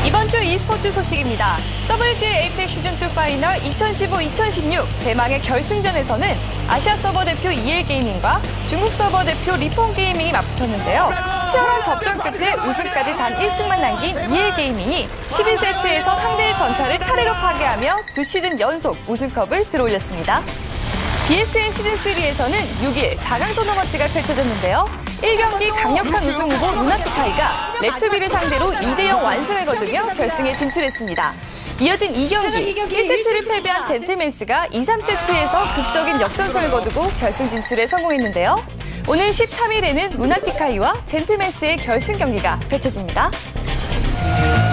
이번 주 e스포츠 소식입니다. WGA 에이펙 시즌2 파이널 2015-2016 대망의 결승전에서는 아시아 서버 대표 EL게이밍과 중국 서버 대표 리폰게이밍이 맞붙었는데요. 치열한 접전 끝에 우승까지 단 1승만 남긴 EL게이밍이 11세트에서 상대의 전차를 차례로 파괴하며 2시즌 연속 우승컵을 들어올렸습니다. BSN 시즌3에서는 6일 4강 토너먼트가 펼쳐졌는데요. 1경기 강력한 우승 후보 루나티카이가 레투비를 상대로 2대0 완승을 거두며 결승에 진출했습니다. 이어진 2경기 1세트를 패배한 젠틀맨스가 2, 3세트에서 극적인 역전승을 거두고 결승 진출에 성공했는데요. 오늘 13일에는 루나티카이와 젠틀맨스의 결승 경기가 펼쳐집니다.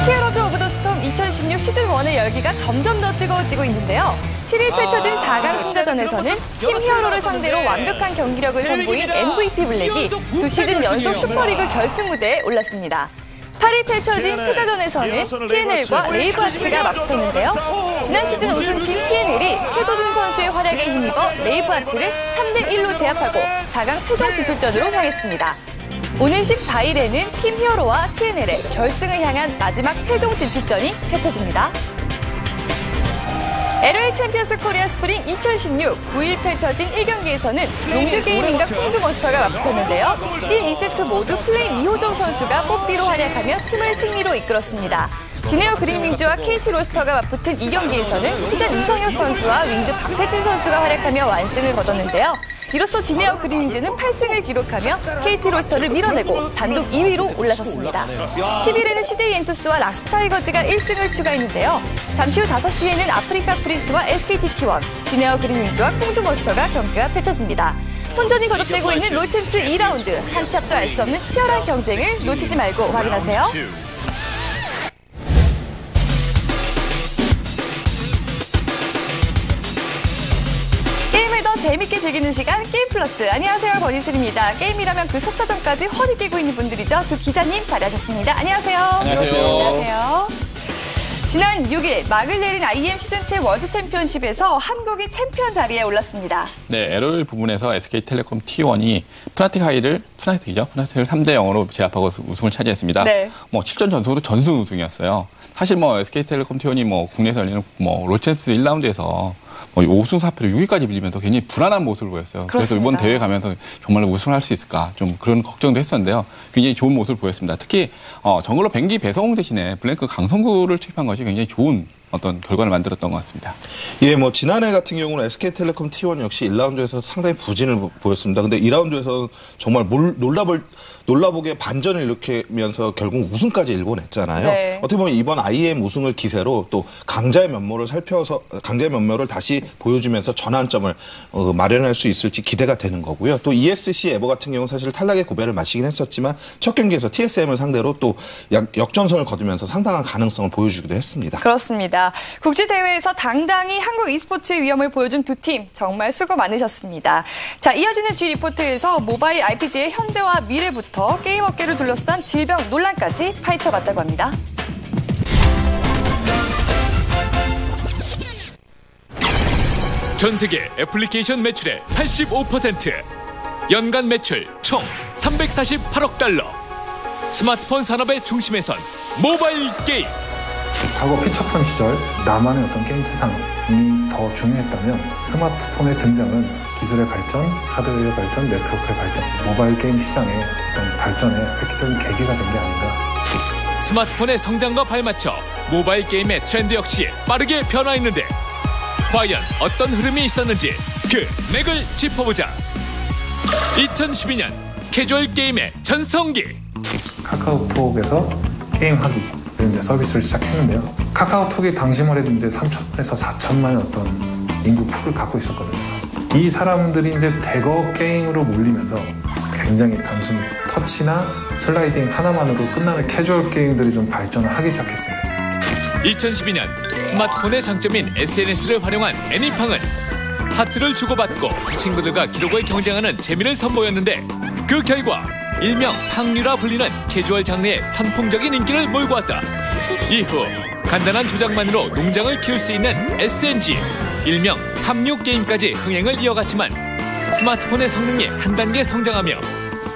히어로즈 오브 더 스톰 2016 시즌1의 열기가 점점 더 뜨거워지고 있는데요. 7일 펼쳐진 4강 승자전에서는 팀 히어로를 상대로 완벽한 경기력을 선보인 MVP 블랙이 2시즌 연속 슈퍼리그 결승 무대에 올랐습니다. 8일 펼쳐진 패자전에서는 TNL과 레이브아츠가 맞붙었는데요. 지난 시즌 우승팀 TNL이 최도준 선수의 활약에 힘입어 레이브아츠를 3대1로 제압하고 4강 최종 진출전으로 향했습니다. 오는 14일에는 팀 히어로와 TNL의 결승을 향한 마지막 최종 진출전이 펼쳐집니다. LOL 챔피언스 코리아 스프링 2016 9일 펼쳐진 1경기에서는 롱주게이밍과 콩두몬스터가 맞붙었는데요. 1, 2세트 모두 플레임 이호정 선수가 뽀삐로 활약하며 팀을 승리로 이끌었습니다. 지네어 그린윙즈와 KT 로스터가 맞붙은 2경기에서는 피잔 이성혁 선수와 윙드 박태진 선수가 활약하며 완승을 거뒀는데요. 이로써 지네어 그린윙즈는 8승을 기록하며 KT 로스터를 밀어내고 단독 2위로 올라섰습니다. 10일에는 CJ 엔투스와 락스타이거즈가 1승을 추가했는데요. 잠시 후 5시에는 아프리카 프릭스와 SKT T1, 지네어 그린윙즈와 콩두몬스터가 경기가 펼쳐집니다. 혼전이 거듭되고 있는 롤챔스 2라운드, 한 치 앞도 알 수 없는 치열한 경쟁을 놓치지 말고 확인하세요. 재밌게 즐기는 시간 게임 플러스. 안녕하세요, 권희슬입니다. 게임이라면 그 속사정까지 허리 깨고 있는 분들이죠. 두 기자님 자리하셨습니다. 안녕하세요. 안녕하세요. 안녕하세요. 지난 6일 막을 내린 IEM 시즌10 월드 챔피언십에서 한국이 챔피언 자리에 올랐습니다. 네, LOL 부분에서 SK텔레콤 T1이 푸나틱을 3대0으로 제압하고 우승을 차지했습니다. 네. 7전 전승으로 전승 우승이었어요. 사실 SK텔레콤 T1이 국내에서 열리는 롤챔스 1라운드에서 5승 4패로 6위까지 밀리면서 굉장히 불안한 모습을 보였어요. 그렇습니다. 그래서 이번 대회 가면서 정말로 우승을 할 수 있을까 좀 그런 걱정도 했었는데요. 굉장히 좋은 모습을 보였습니다. 특히 정글로 뱅기 배성웅 대신에 블랭크 강성구를 투입한 것이 굉장히 좋은 어떤 결과를 만들었던 것 같습니다. 예, 지난해 같은 경우는 SK텔레콤 T1 역시 1라운드에서 상당히 부진을 보였습니다. 근데 2라운드에서 정말 놀라보게 반전을 일으키면서 결국 우승까지 일궈냈잖아요. 네. 어떻게 보면 이번 IEM 우승을 기세로 또 강자의 면모를 살펴서 강자의 면모를 다시 보여주면서 전환점을 마련할 수 있을지 기대가 되는 거고요. 또 ESC 에버 같은 경우는 사실 탈락의 고배를 마시긴 했었지만 첫 경기에서 TSM을 상대로 또 역전선을 거두면서 상당한 가능성을 보여주기도 했습니다. 그렇습니다. 국제대회에서 당당히 한국 e스포츠의 위험을 보여준 두 팀 정말 수고 많으셨습니다. 자, 이어지는 G 리포트에서 모바일 RPG의 현재와 미래부터 게임 업계를 둘러싼 질병 논란까지 파헤쳐봤다고 합니다. 전 세계 애플리케이션 매출의 85%, 연간 매출 총 348억 달러. 스마트폰 산업의 중심에 선 모바일 게임. 과거 피처폰 시절 나만의 어떤 게임 세상이 더 중요했다면 스마트폰의 등장은 기술의 발전, 하드웨어의 발전, 네트워크의 발전, 모바일 게임 시장의 어떤 발전의 획기적인 계기가 된 게 아닌가. 스마트폰의 성장과 발맞춰 모바일 게임의 트렌드 역시 빠르게 변화했는데 과연 어떤 흐름이 있었는지 그 맥을 짚어보자. 2012년 캐주얼 게임의 전성기. 카카오톡에서 게임하기 이제 서비스를 시작했는데요. 카카오톡이 당시만 해도 이제 3천만에서 4천만의 어떤 인구 풀을 갖고 있었거든요. 이 사람들이 이제 대거 게임으로 몰리면서 굉장히 단순히 터치나 슬라이딩 하나만으로 끝나는 캐주얼 게임들이 좀 발전을 하기 시작했습니다. 2012년 스마트폰의 장점인 SNS를 활용한 애니팡은 하트를 주고받고 친구들과 기록을 경쟁하는 재미를 선보였는데 그 결과 일명 팡류라 불리는 캐주얼 장르의 선풍적인 인기를 몰고 왔다. 이후 간단한 조작만으로 농장을 키울 수 있는 SNG, 일명 팜유 게임까지 흥행을 이어갔지만 스마트폰의 성능이 한 단계 성장하며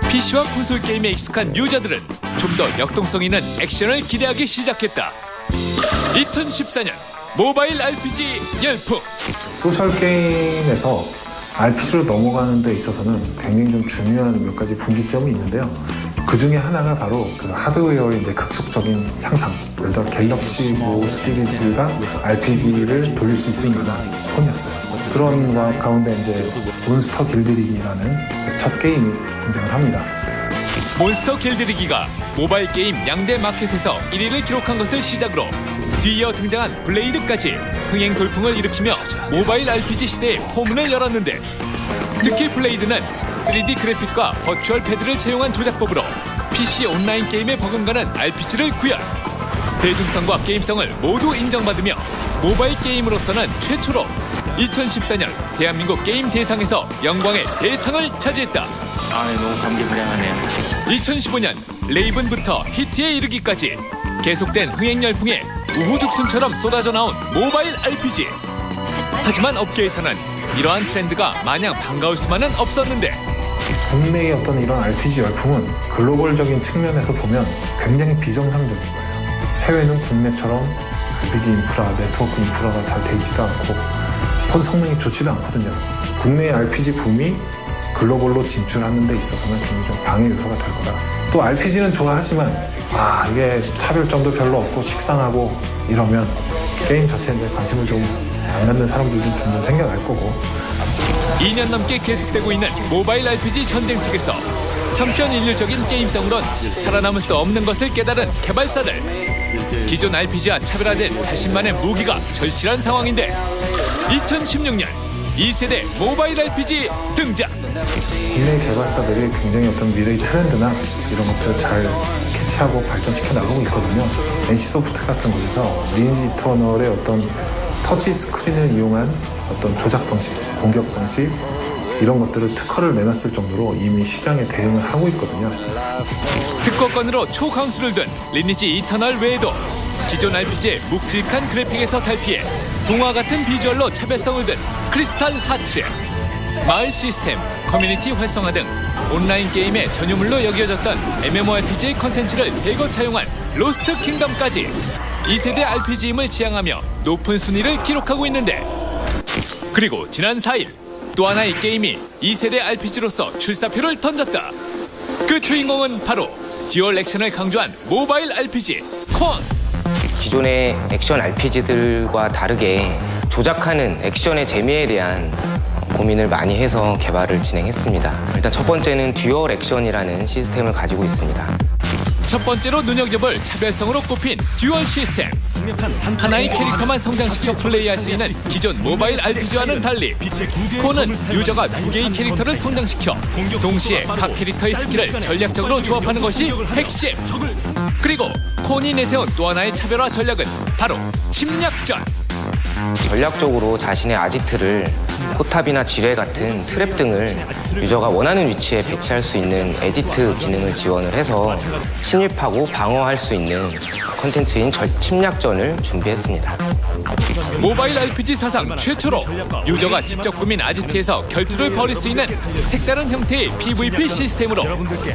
PC와 콘솔 게임에 익숙한 유저들은 좀 더 역동성 있는 액션을 기대하기 시작했다. 2014년 모바일 RPG 열풍. 소셜 게임에서 RPG로 넘어가는 데 있어서는 굉장히 좀 중요한 몇 가지 분기점이 있는데요. 그 중에 하나가 바로 그 하드웨어의 이제 급속적인 향상. 예를 들어 갤럭시 모 시리즈가 RPG를 돌릴 수 있으니까 폰이었어요. 그런 가운데 이제 몬스터 길들이기라는 첫 게임이 등장을 합니다. 몬스터 길들이기가 모바일 게임 양대 마켓에서 1위를 기록한 것을 시작으로 뒤이어 등장한 블레이드까지 흥행 돌풍을 일으키며 모바일 RPG 시대의 포문을 열었는데 특히 블레이드는 3D 그래픽과 버추얼 패드를 채용한 조작법으로 PC 온라인 게임에 버금가는 RPG를 구현. 대중성과 게임성을 모두 인정받으며 모바일 게임으로서는 최초로 2014년 대한민국 게임 대상에서 영광의 대상을 차지했다. 너무 감개무량하네요. 2015년 레이븐부터 히트에 이르기까지 계속된 흥행 열풍에 우후죽순처럼 쏟아져 나온 모바일 RPG. 하지만 업계에서는 이러한 트렌드가 마냥 반가울 수만은 없었는데 국내의 어떤 이런 RPG 열풍은 글로벌적인 측면에서 보면 굉장히 비정상적인 거예요. 해외는 국내처럼 RPG 인프라, 네트워크 인프라가 잘 돼 있지도 않고 폰 성능이 좋지도 않거든요. 국내의 RPG 붐이 글로벌로 진출하는 데 있어서는 굉장히 좀 방해 요소가 될 거다. 또 RPG는 좋아하지만 이게 차별점도 별로 없고 식상하고 이러면 게임 자체에 관심을 좀 안 갖는 사람들도 점점 생겨날 거고. 2년 넘게 계속되고 있는 모바일 RPG 전쟁 속에서 천편일률적인 게임성으론 살아남을 수 없는 것을 깨달은 개발사들. 기존 RPG와 차별화된 자신만의 무기가 절실한 상황인데 2016년 2세대 모바일 RPG 등장. 국내 개발사들이 굉장히 어떤 미래의 트렌드나 이런 것들을 잘 캐치하고 발전시켜 나가고 있거든요. NC소프트 같은 곳에서 리니지 이터널의 어떤 터치 스크린을 이용한 어떤 조작 방식, 공격 방식 이런 것들을 특허를 내놨을 정도로 이미 시장에 대응을 하고 있거든요. 특허권으로 초강수를 둔 리니지 이터널 외에도 기존 RPG의 묵직한 그래픽에서 탈피해 동화 같은 비주얼로 차별성을 둔 크리스탈 하츠, 마을 시스템, 커뮤니티 활성화 등 온라인 게임의 전유물로 여겨졌던 MMORPG의 컨텐츠를 대거 차용한 로스트 킹덤까지 2세대 RPG임을 지향하며 높은 순위를 기록하고 있는데 그리고 지난 4일 또 하나의 게임이 2세대 RPG로서 출사표를 던졌다. 그 주인공은 바로 듀얼 액션을 강조한 모바일 RPG 콘. 기존의 액션 RPG들과 다르게 조작하는 액션의 재미에 대한 고민을 많이 해서 개발을 진행했습니다. 일단 첫 번째는 듀얼 액션이라는 시스템을 가지고 있습니다. 첫 번째로 눈여겨볼 차별성으로 꼽힌 듀얼 시스템. 하나의 캐릭터만 성장시켜 플레이할 수 있는 기존 모바일 RPG와는 달리 콘은 유저가 두 개의 캐릭터를 성장시켜 동시에 각 캐릭터의 스킬을 전략적으로 조합하는 것이 핵심. 그리고 콘이 내세운 또 하나의 차별화 전략은 바로 침략전. 전략적으로 자신의 아지트를 포탑이나 지뢰 같은 트랩 등을 유저가 원하는 위치에 배치할 수 있는 에디트 기능을 지원을 해서 침입하고 방어할 수 있는 콘텐츠인 침략전을 준비했습니다. 모바일 RPG 사상 최초로 유저가 직접 꾸민 아지트에서 결투를 벌일 수 있는 색다른 형태의 PVP 시스템으로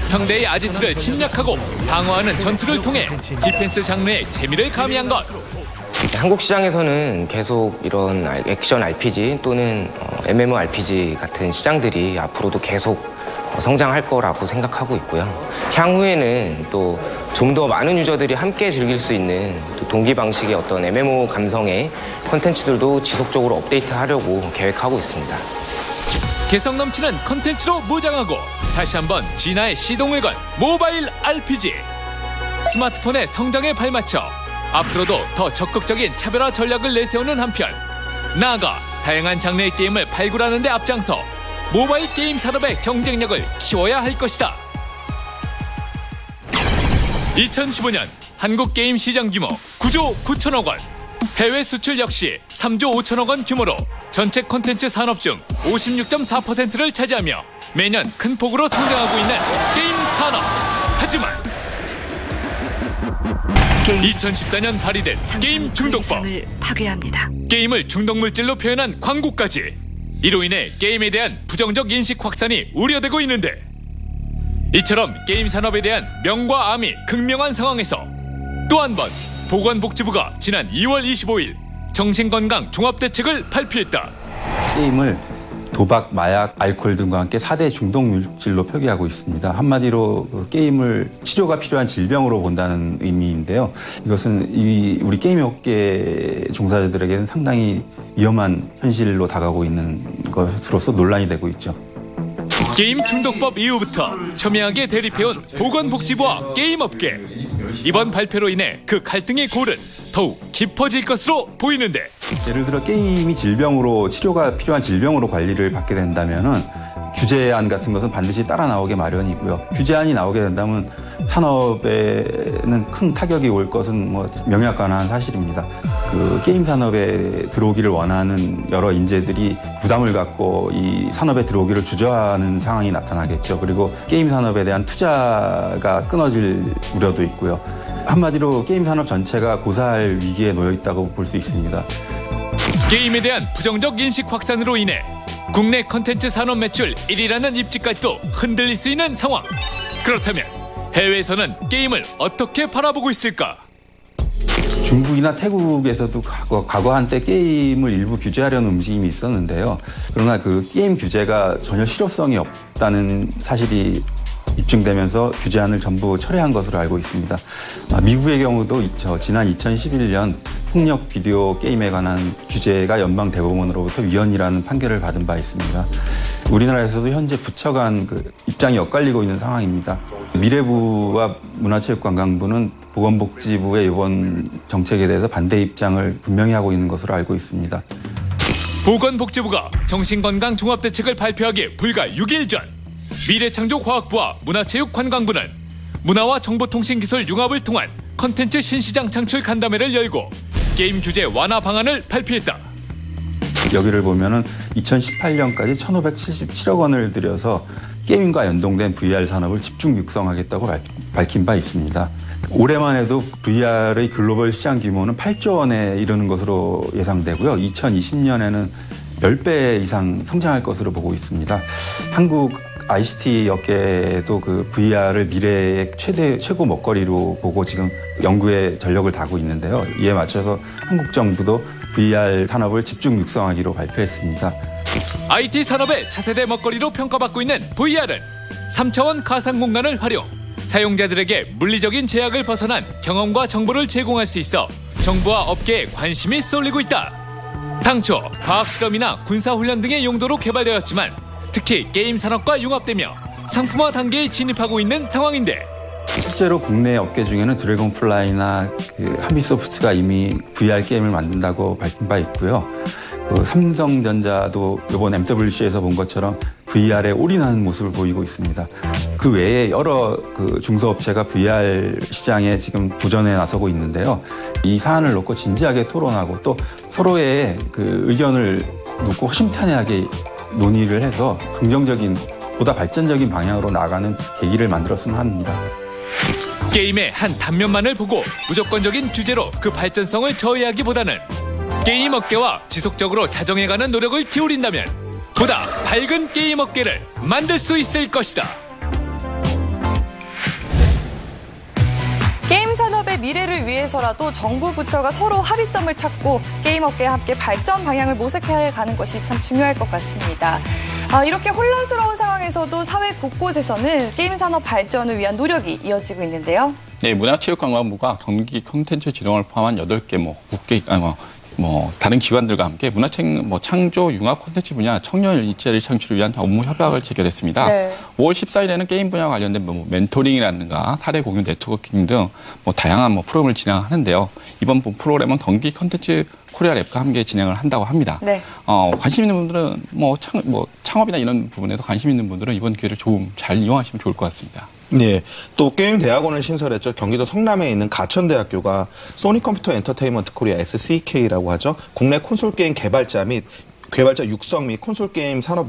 상대의 아지트를 침략하고 방어하는 전투를 통해 디펜스 장르의 재미를 가미한 것. 한국 시장에서는 계속 이런 액션 RPG 또는 MMORPG 같은 시장들이 앞으로도 계속 성장할 거라고 생각하고 있고요. 향후에는 또 좀 더 많은 유저들이 함께 즐길 수 있는 또 동기 방식의 어떤 MMO 감성의 콘텐츠들도 지속적으로 업데이트하려고 계획하고 있습니다. 개성 넘치는 콘텐츠로 무장하고 다시 한번 진화의 시동을 건 모바일 RPG. 스마트폰의 성장에 발맞춰 앞으로도 더 적극적인 차별화 전략을 내세우는 한편 나아가 다양한 장르의 게임을 발굴하는 데 앞장서 모바일 게임 산업의 경쟁력을 키워야 할 것이다. 2015년 한국 게임 시장 규모 9조 9천억 원. 해외 수출 역시 3조 5천억 원 규모로 전체 콘텐츠 산업 중 56.4%를 차지하며 매년 큰 폭으로 성장하고 있는 게임 산업. 하지만 2014년 발의된 게임 중독법. 파괴합니다. 게임을 중독물질로 표현한 광고까지. 이로 인해 게임에 대한 부정적 인식 확산이 우려되고 있는데, 이처럼 게임 산업에 대한 명과 암이 극명한 상황에서 또 한 번 보건복지부가 지난 2월 25일 정신건강 종합대책을 발표했다. 게임을 도박, 마약, 알코올 등과 함께 4대 중독물질로 표기하고 있습니다. 한마디로 게임을 치료가 필요한 질병으로 본다는 의미인데요. 이것은 우리 게임 업계 종사자들에게는 상당히 위험한 현실로 다가오고 있는 것으로서 논란이 되고 있죠. 게임 중독법 이후부터 첨예하게 대립해온 보건복지부와 게임업계. 이번 발표로 인해 그 갈등의 골은 더욱 깊어질 것으로 보이는데, 예를 들어 게임이 질병으로 치료가 필요한 질병으로 관리를 받게 된다면은 규제안 같은 것은 반드시 따라 나오게 마련이고요. 규제안이 나오게 된다면 산업에는 큰 타격이 올 것은 명약관한 사실입니다. 그 게임 산업에 들어오기를 원하는 여러 인재들이 부담을 갖고 이 산업에 들어오기를 주저하는 상황이 나타나겠죠. 그리고 게임 산업에 대한 투자가 끊어질 우려도 있고요. 한마디로 게임 산업 전체가 고사할 위기에 놓여 있다고 볼 수 있습니다. 게임에 대한 부정적 인식 확산으로 인해 국내 콘텐츠 산업 매출 1위라는 입지까지도 흔들릴 수 있는 상황. 그렇다면 해외에서는 게임을 어떻게 바라보고 있을까? 중국이나 태국에서도 과거 한때 게임을 일부 규제하려는 움직임이 있었는데요. 그러나 그 게임 규제가 전혀 실효성이 없다는 사실이 입증되면서 규제안을 전부 철회한 것으로 알고 있습니다. 미국의 경우도 지난 2011년 폭력 비디오 게임에 관한 규제가 연방 대법원으로부터 위헌이라는 판결을 받은 바 있습니다. 우리나라에서도 현재 부처 간 입장이 엇갈리고 있는 상황입니다. 미래부와 문화체육관광부는 보건복지부의 이번 정책에 대해서 반대 입장을 분명히 하고 있는 것으로 알고 있습니다. 보건복지부가 정신건강종합대책을 발표하기 불과 6일 전, 미래창조과학부와 문화체육관광부는 문화와 정보통신기술 융합을 통한 콘텐츠 신시장 창출 간담회를 열고 게임 규제 완화 방안을 발표했다. 여기를 보면은 2018년까지 1,577억 원을 들여서 게임과 연동된 VR 산업을 집중 육성하겠다고 밝힌 바 있습니다. 올해만 해도 VR의 글로벌 시장 규모는 8조 원에 이르는 것으로 예상되고요. 2020년에는 10배 이상 성장할 것으로 보고 있습니다. 한국 ICT 업계도 그 VR을 미래의 최고 먹거리로 보고 지금 연구에 전력을 다하고 있는데요. 이에 맞춰서 한국 정부도 VR 산업을 집중 육성하기로 발표했습니다. IT 산업의 차세대 먹거리로 평가받고 있는 VR은 3차원 가상 공간을 활용, 사용자들에게 물리적인 제약을 벗어난 경험과 정보를 제공할 수 있어 정부와 업계에 관심이 쏠리고 있다. 당초 과학실험이나 군사훈련 등의 용도로 개발되었지만 특히 게임 산업과 융합되며 상품화 단계에 진입하고 있는 상황인데, 실제로 국내 업계 중에는 드래곤플라이나 한빛소프트가 이미 VR 게임을 만든다고 밝힌 바 있고요. 삼성전자도 이번 MWC에서 본 것처럼 VR에 올인하는 모습을 보이고 있습니다. 그 외에 여러 중소업체가 VR 시장에 지금 도전에 나서고 있는데요. 이 사안을 놓고 진지하게 토론하고 또 서로의 의견을 놓고 허심탄회하게 논의를 해서 긍정적인, 보다 발전적인 방향으로 나아가는 계기를 만들었으면 합니다. 게임의 한 단면만을 보고 무조건적인 규제로 그 발전성을 저해하기보다는 게임 업계와 지속적으로 자정해가는 노력을 기울인다면 보다 밝은 게임 업계를 만들 수 있을 것이다. 게임 산업의 미래를 위해서라도 정부 부처가 서로 합의점을 찾고 게임 업계와 함께 발전 방향을 모색해 가는 것이 참 중요할 것 같습니다. 이렇게 혼란스러운 상황에서도 사회 곳곳에서는 게임 산업 발전을 위한 노력이 이어지고 있는데요. 네, 문화체육관광부가 경기 콘텐츠 지정을 포함한 8개 국계 다른 기관들과 함께 창조 융합 콘텐츠 분야 청년 일자리 창출을 위한 업무 협약을 체결했습니다. 네. 5월 14일에는 게임 분야 관련된 멘토링이라든가 사례 공유 네트워킹 등 다양한 프로그램을 진행하는데요. 이번 프로그램은 경기 콘텐츠 코리아 랩과 함께 진행을 한다고 합니다. 네. 관심 있는 분들은 창업이나 이런 부분에서 관심 있는 분들은 이번 기회를 좀 잘 이용하시면 좋을 것 같습니다. 예, 또 게임 대학원을 신설했죠. 경기도 성남에 있는 가천대학교가 소니 컴퓨터 엔터테인먼트 코리아 SCK라고 하죠. 국내 콘솔 게임 개발자 육성 및 콘솔 게임 산업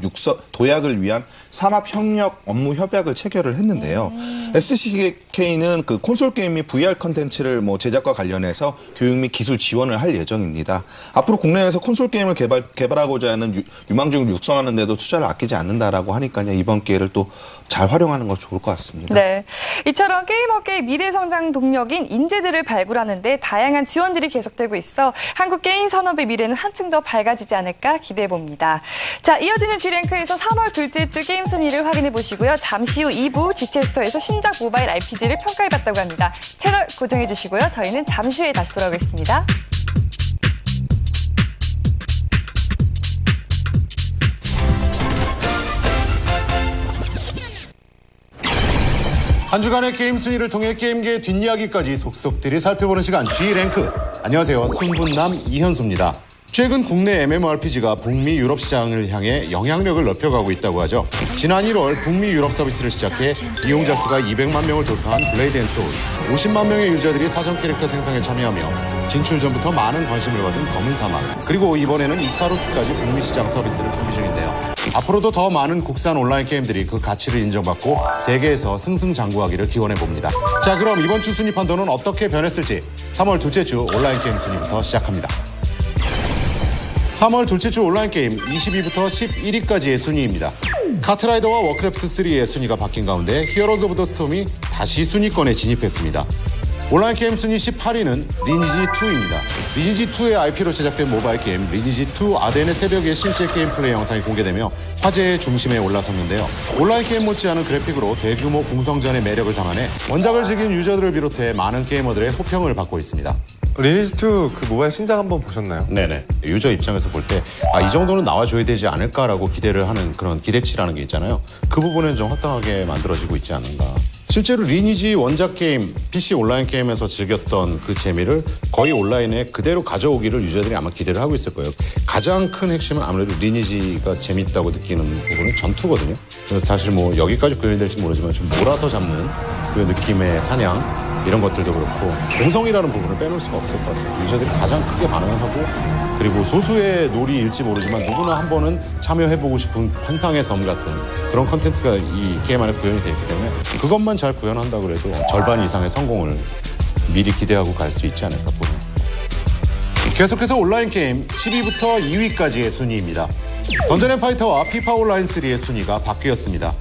도약을 위한 산업협력 업무 협약을 체결을 했는데요. SCK는 그 콘솔 게임 및 VR 컨텐츠를 제작과 관련해서 교육 및 기술 지원을 할 예정입니다. 앞으로 국내에서 콘솔 게임을 개발하고자 하는 유망주를 육성하는 데도 투자를 아끼지 않는다라고 하니까요. 이번 기회를 또 잘 활용하는 거 좋을 것 같습니다. 네, 이처럼 게임업계의 미래 성장 동력인 인재들을 발굴하는 데 다양한 지원들이 계속되고 있어 한국 게임 산업의 미래는 한층 더 밝아지지 않을까 기대해 봅니다. 자, 이어지는 G랭크에서 3월 둘째 주 게임 순위를 확인해 보시고요. 잠시 후 2부 G체스터에서 신작 모바일 RPG를 평가해 봤다고 합니다. 채널 고정해 주시고요. 저희는 잠시 후에 다시 돌아오겠습니다. 한 주간의 게임 순위를 통해 게임계의 뒷이야기까지 속속들이 살펴보는 시간 G랭크. 안녕하세요. 순분남 이현수입니다. 최근 국내 MMORPG가 북미 유럽 시장을 향해 영향력을 넓혀가고 있다고 하죠. 지난 1월 북미 유럽 서비스를 시작해 이용자 수가 200만 명을 돌파한 블레이드 앤 소울, 50만 명의 유저들이 사전 캐릭터 생성에 참여하며 진출 전부터 많은 관심을 받은 검은 사막, 그리고 이번에는 이카루스까지 북미 시장 서비스를 준비 중인데요. 앞으로도 더 많은 국산 온라인 게임들이 그 가치를 인정받고 세계에서 승승장구하기를 기원해봅니다. 자, 그럼 이번 주 순위 판도는 어떻게 변했을지 3월 둘째 주 온라인 게임 순위부터 시작합니다. 3월 둘째 주 온라인 게임 20위부터 11위까지의 순위입니다. 카트라이더와 워크래프트3의 순위가 바뀐 가운데 히어로즈 오브 더 스톰이 다시 순위권에 진입했습니다. 온라인 게임 순위 18위는 리니지2입니다. 리니지2의 IP로 제작된 모바일 게임 리니지2 아덴의 새벽에 실제 게임 플레이 영상이 공개되며 화제의 중심에 올라섰는데요. 온라인 게임 못지않은 그래픽으로 대규모 공성전의 매력을 담아내 원작을 즐긴 유저들을 비롯해 많은 게이머들의 호평을 받고 있습니다. 리니지2 그 모바일 신작 한번 보셨나요? 네네. 유저 입장에서 볼 때 이 정도는 나와줘야 되지 않을까라고 기대를 하는 그런 기대치라는 게 있잖아요. 그 부분은 좀 합당하게 만들어지고 있지 않은가. 실제로 리니지 원작 게임, PC 온라인 게임에서 즐겼던 그 재미를 거의 온라인에 그대로 가져오기를 유저들이 아마 기대를 하고 있을 거예요. 가장 큰 핵심은 아무래도 리니지가 재밌다고 느끼는 부분은 전투거든요. 그래서 사실 여기까지 구현될지 모르지만 좀 몰아서 잡는 그 느낌의 사냥 이런 것들도 그렇고 공성이라는 부분을 빼놓을 수가 없을 것 같아요. 유저들이 가장 크게 반응을 하고 그리고 소수의 놀이일지 모르지만 누구나 한 번은 참여해보고 싶은 환상의 섬 같은 그런 컨텐츠가 이 게임 안에 구현이 되어 있기 때문에 그것만 잘 구현한다고 해도 절반 이상의 성공을 미리 기대하고 갈 수 있지 않을까 보네요. 계속해서 온라인 게임 10위부터 2위까지의 순위입니다. 던전 앤 파이터와 피파 온라인 3의 순위가 바뀌었습니다.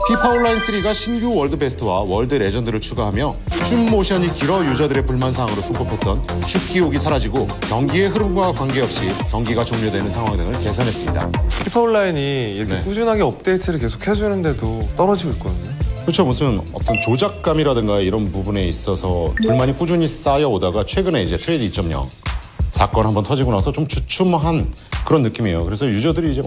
피파 온라인 3가 신규 월드 베스트와 월드 레전드를 추가하며 슛 모션이 길어 유저들의 불만사항으로 손꼽혔던 슛 기옥이 사라지고 경기의 흐름과 관계없이 경기가 종료되는 상황 등을 개선했습니다. 피파 온라인이 이렇게 꾸준하게 업데이트를 계속 해주는데도 떨어지고 있거든요. 그렇죠. 무슨 어떤 조작감이라든가 이런 부분에 있어서 불만이 꾸준히 쌓여오다가 최근에 이제 트레이드 2.0 사건 한번 터지고 나서 좀 주춤한 그런 느낌이에요. 그래서 유저들이 이제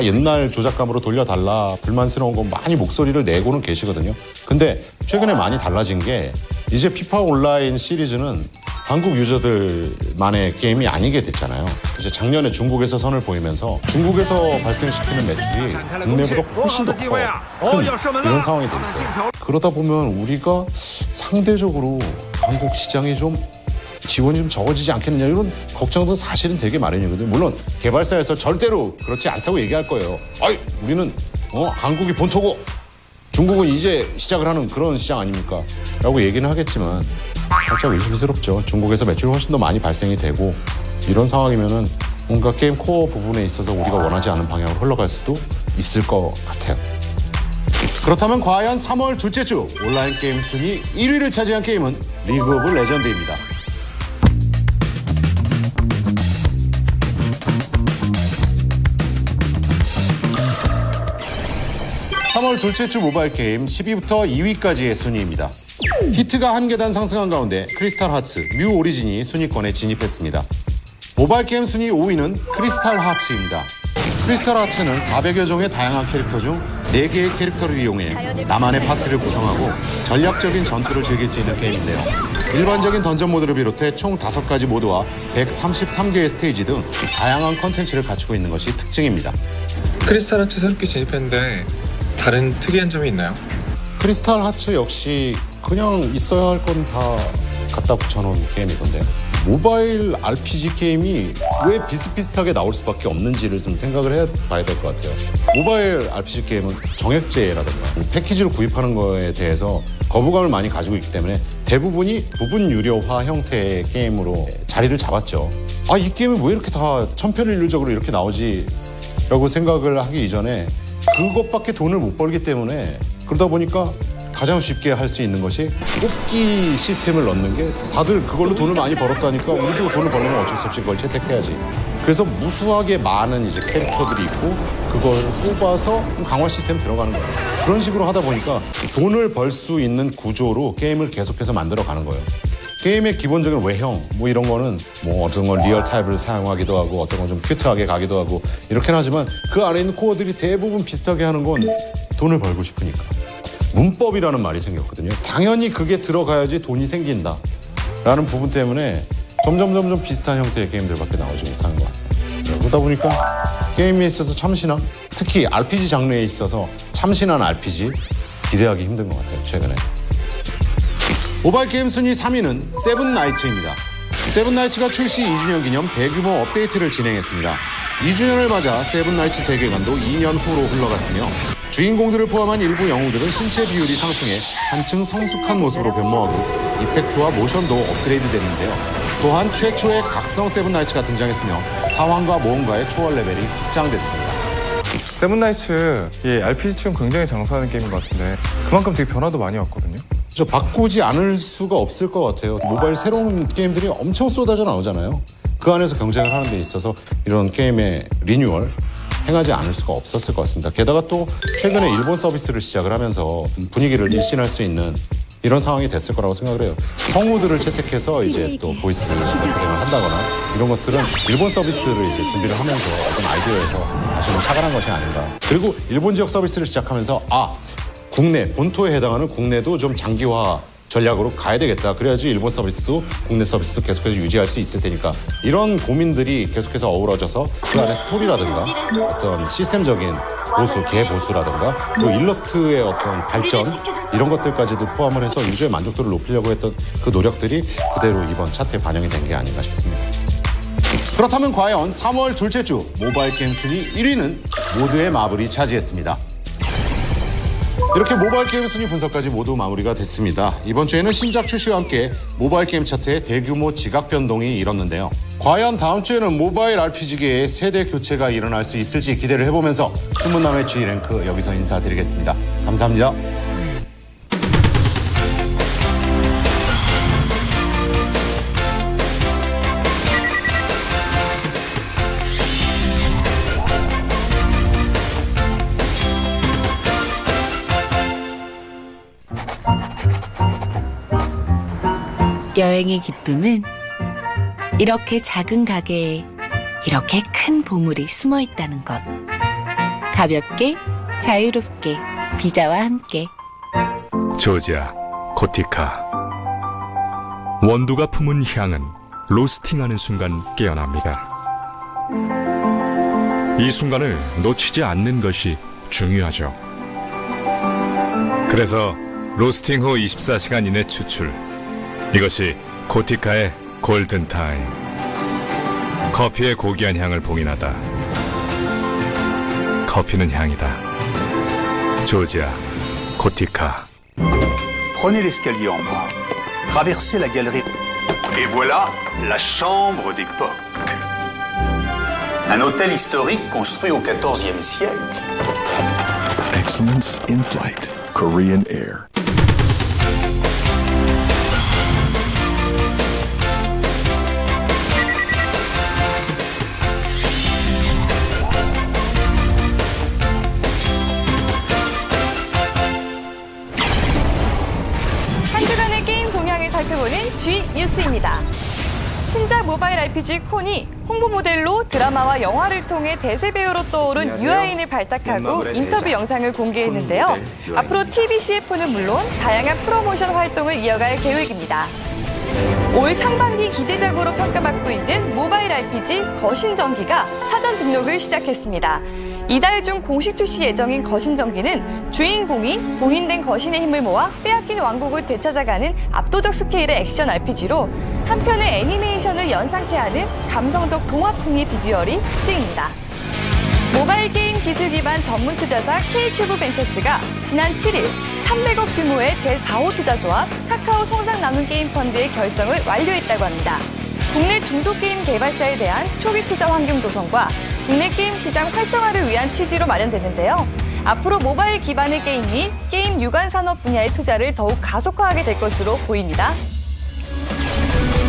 옛날 조작감으로 돌려달라 불만스러운 거 많이 목소리를 내고는 계시거든요. 근데 최근에 많이 달라진 게 이제 피파 온라인 시리즈는 한국 유저들만의 게임이 아니게 됐잖아요. 이제 작년에 중국에서 선을 보이면서 중국에서 발생시키는 매출이 국내보다 훨씬 더 큰 이런 상황이 돼 있어요. 그러다 보면 우리가 상대적으로 한국 시장이 좀 지원이 좀 적어지지 않겠느냐 이런 걱정도 사실은 되게 마련이거든요. 물론 개발사에서 절대로 그렇지 않다고 얘기할 거예요. 우리는 한국이 본토고 중국은 이제 시작을 하는 그런 시장 아닙니까? 라고 얘기는 하겠지만 살짝 의심스럽죠. 중국에서 매출이 훨씬 더 많이 발생이 되고 이런 상황이면은 뭔가 게임 코어 부분에 있어서 우리가 원하지 않은 방향으로 흘러갈 수도 있을 것 같아요. 그렇다면 과연 3월 둘째 주 온라인 게임 순위 1위를 차지한 게임은 리그 오브 레전드입니다. 3월 둘째 주 모바일 게임 10위부터 2위까지의 순위입니다. 히트가 한 계단 상승한 가운데 크리스탈 하츠, 뮤 오리진이 순위권에 진입했습니다. 모바일 게임 순위 5위는 크리스탈 하츠입니다. 크리스탈 하츠는 400여 종의 다양한 캐릭터 중 4개의 캐릭터를 이용해 나만의 파티를 구성하고 전략적인 전투를 즐길 수 있는 게임인데요. 일반적인 던전 모드를 비롯해 총 5가지 모드와 133개의 스테이지 등 다양한 컨텐츠를 갖추고 있는 것이 특징입니다. 크리스탈 하츠 새롭게 진입했는데 다른 특이한 점이 있나요? 크리스탈 하츠 역시 그냥 있어야 할 건 다 갖다 붙여놓은 게임이던데요. 모바일 RPG 게임이 왜 비슷비슷하게 나올 수밖에 없는지를 좀 생각을 해봐야 될 것 같아요. 모바일 RPG 게임은 정액제라든가 패키지로 구입하는 거에 대해서 거부감을 많이 가지고 있기 때문에 대부분이 부분 유료화 형태의 게임으로 자리를 잡았죠. 아, 이 게임이 왜 이렇게 다 천편일률적으로 이렇게 나오지? 라고 생각을 하기 이전에 그것밖에 돈을 못 벌기 때문에 그러다 보니까 가장 쉽게 할 수 있는 것이 뽑기 시스템을 넣는 게 다들 그걸로 돈을 많이 벌었다니까 우리도 돈을 벌려면 어쩔 수 없이 그걸 채택해야지. 그래서 무수하게 많은 이제 캐릭터들이 있고 그걸 뽑아서 강화 시스템 들어가는 거예요. 그런 식으로 하다 보니까 돈을 벌 수 있는 구조로 게임을 계속해서 만들어가는 거예요. 게임의 기본적인 외형 뭐 이런 거는 뭐 어떤 건 리얼 타입을 사용하기도 하고 어떤 건 좀 큐트하게 가기도 하고 이렇긴 하지만 그 안에 있는 코어들이 대부분 비슷하게 하는 건 돈을 벌고 싶으니까. 문법이라는 말이 생겼거든요. 당연히 그게 들어가야지 돈이 생긴다 라는 부분 때문에 점점 비슷한 형태의 게임들밖에 나오지 못하는 것 같아요. 그러다 보니까 게임에 있어서 참신함, 특히 RPG 장르에 있어서 참신한 RPG 기대하기 힘든 것 같아요. 최근에. 모바일 게임 순위 3위는 세븐나이츠입니다. 세븐나이츠가 출시 2주년 기념 대규모 업데이트를 진행했습니다. 2주년을 맞아 세븐나이츠 세계관도 2년 후로 흘러갔으며 주인공들을 포함한 일부 영웅들은 신체 비율이 상승해 한층 성숙한 모습으로 변모하고 이펙트와 모션도 업그레이드됐는데요. 또한 최초의 각성 세븐나이츠가 등장했으며 사황과 모험가의 초월 레벨이 확장됐습니다. 세븐나이츠 RPG 치곤 굉장히 장수하는 게임인 것 같은데 그만큼 되게 변화도 많이 왔거든요. 바꾸지 않을 수가 없을 것 같아요. 모바일 새로운 게임들이 엄청 쏟아져 나오잖아요. 그 안에서 경쟁을 하는 데 있어서 이런 게임의 리뉴얼 행하지 않을 수가 없었을 것 같습니다. 게다가 또 최근에 일본 서비스를 시작을 하면서 분위기를 일신할 수 있는 이런 상황이 됐을 거라고 생각을 해요. 성우들을 채택해서 이제 또 보이스 진행을 한다거나 이런 것들은 일본 서비스를 이제 준비를 하면서 어떤 아이디어에서 다시 한번 착안한 것이 아닌가. 그리고 일본 지역 서비스를 시작하면서 국내 본토에 해당하는 국내도 좀 장기화 전략으로 가야 되겠다. 그래야지 일본 서비스도 국내 서비스도 계속해서 유지할 수 있을 테니까 이런 고민들이 계속해서 어우러져서 그 안에 스토리라든가 어떤 시스템적인 보수, 개보수라든가 그리고 일러스트의 어떤 발전 이런 것들까지도 포함을 해서 유저의 만족도를 높이려고 했던 그 노력들이 그대로 이번 차트에 반영이 된 게 아닌가 싶습니다. 그렇다면 과연 3월 둘째 주 모바일 게임 순위 1위는 모두의 마블이 차지했습니다. 이렇게 모바일 게임 순위 분석까지 모두 마무리가 됐습니다. 이번 주에는 신작 출시와 함께 모바일 게임 차트에 대규모 지각 변동이 일었는데요. 과연 다음 주에는 모바일 RPG계의 세대 교체가 일어날 수 있을지 기대를 해보면서 숨문남의 G랭크 여기서 인사드리겠습니다. 감사합니다. 여행의 기쁨은 이렇게 작은 가게에 이렇게 큰 보물이 숨어 있다는 것. 가볍게, 자유롭게, 비자와 함께. 조지아, 코티카. 원두가 품은 향은 로스팅하는 순간 깨어납니다. 이 순간을 놓치지 않는 것이 중요하죠. 그래서 로스팅 후 24시간 이내 추출. 이것이 코티카의 골든타임. 커피의 고귀한 향을 봉인하다. 커피는 향이다. 조지아, 코티카. Prenez l'escalier en bas. Traversez la galerie. Et voilà la chambre d'époque. Un hôtel historique construit au XIVe siècle. Excellence in flight. Korean Air. 살펴보는 G 뉴스입니다. 신작 모바일 RPG 콘이 홍보 모델로 드라마와 영화를 통해 대세 배우로 떠오른 유아인을 발탁하고 인터뷰 영상을 공개했는데요. 앞으로 TV CF는 물론 다양한 프로모션 활동을 이어갈 계획입니다. 올 상반기 기대작으로 평가받고 있는 모바일 RPG 거신전기가 사전 등록을 시작했습니다. 이달 중 공식 출시 예정인 거신전기는 주인공이 봉인된 거신의 힘을 모아 빼앗긴 왕국을 되찾아가는 압도적 스케일의 액션 RPG로 한편의 애니메이션을 연상케 하는 감성적 동화풍의 비주얼이 특징입니다. 모바일 게임 기술 기반 전문 투자사 K큐브 벤처스가 지난 7일 300억 규모의 제4호 투자조합 카카오 성장 나눔 게임 펀드의 결성을 완료했다고 합니다. 국내 중소게임 개발사에 대한 초기 투자 환경 조성과 국내 게임 시장 활성화를 위한 취지로 마련됐는데요. 앞으로 모바일 기반의 게임 및 게임 유관 산업 분야의 투자를 더욱 가속화하게 될 것으로 보입니다.